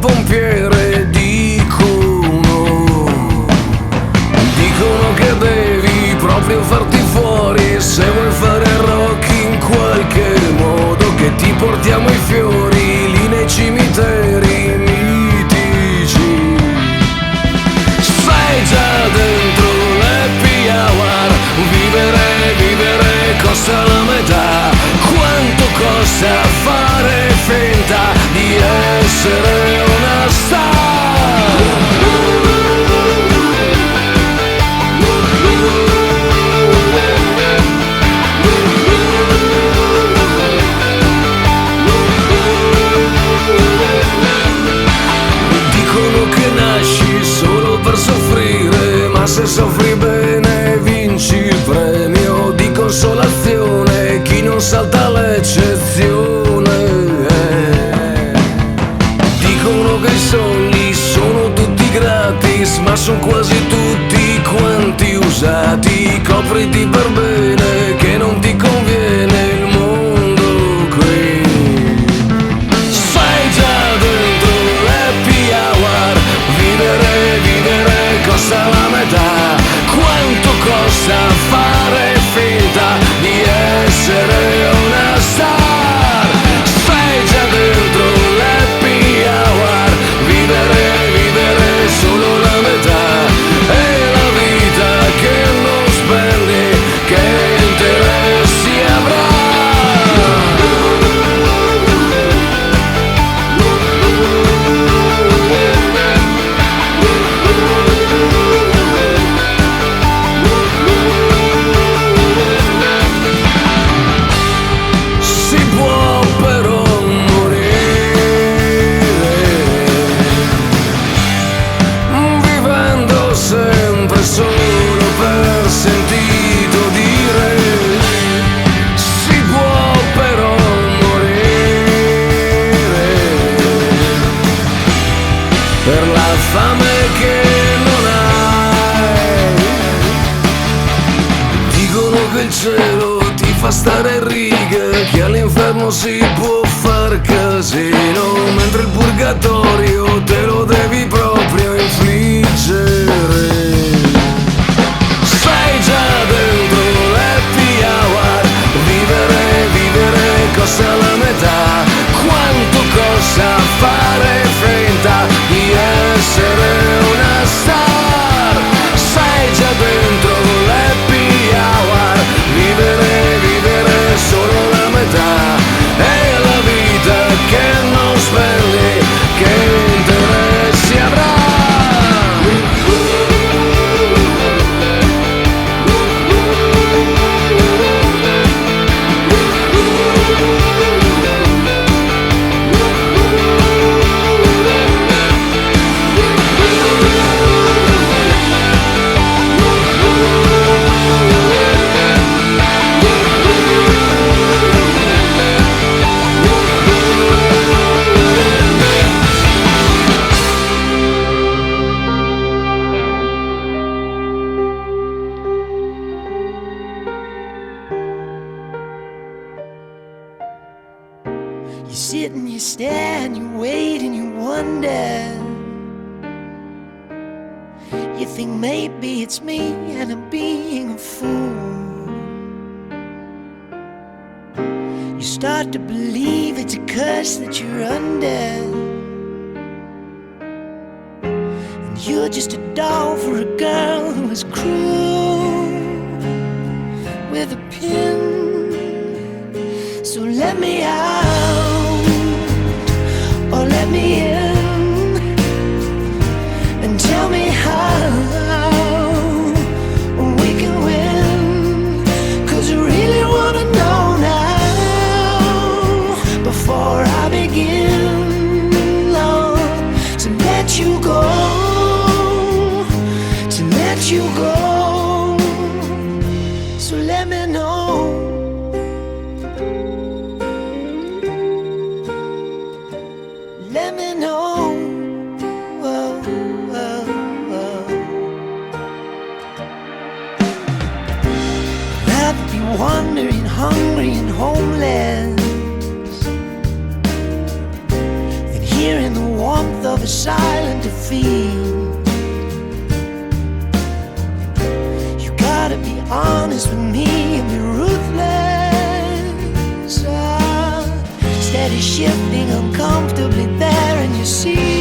pompiere, dicono che devi proprio farti fuori se vuoi fare rock in qualche modo, che ti portiamo i fiori lì nei cimiteri mitici. Sei già dentro l'happy hour, vivere costa la metà. Quanto costa fare finta di essere una star? Dicono che nasci solo per soffrire, ma se soffri bene vinci il premio di consolazione. Chi non salta l'eccezione. Dicono che i soldi sono tutti gratis, ma sono quasi tutti quanti usati. Copriti per bene che non ti conviene il mondo qui. Sei già dentro l'happy hour, vivere costa la metà. Quanto costa fare finta di essere una star? Sei già dentro l'happy hour, vivere solo la metà. E la vita che non spendi, che interessi avrà? Si può però morire vivendo sempre solo per sentito dire. Si può però morire per la fame che non hai. Dicono che il cielo ti fa stare in riga, che all'inferno si può far casino, mentre il purgatorio te lo devi proprio infliggere. Sei già dentro l'happy hour, vivere costa la metà. Quanto costa fare finta di essere una star? Sei già dentro l'happy hour, vivere solo la metà. E la vita che non spendi, che interessi avrà? You sit and you stare and you wait and you wonder. You think maybe it's me and I'm being a fool. You start to believe it's a curse that you're under, and you're just a doll for a girl who is cruel with a pin. So let me out, or let me in, and tell me how we can win. 'Cause I really wanna know now, before I begin, Lord, to let you go, to let you go. So let me know. Let me know. Whoa, whoa, whoa. Rather be wandering, hungry and homeless, than here in the warmth of of a silent defeat. You gotta be honest with me and be ruthless. Steady shifting uncomfortably there, and you see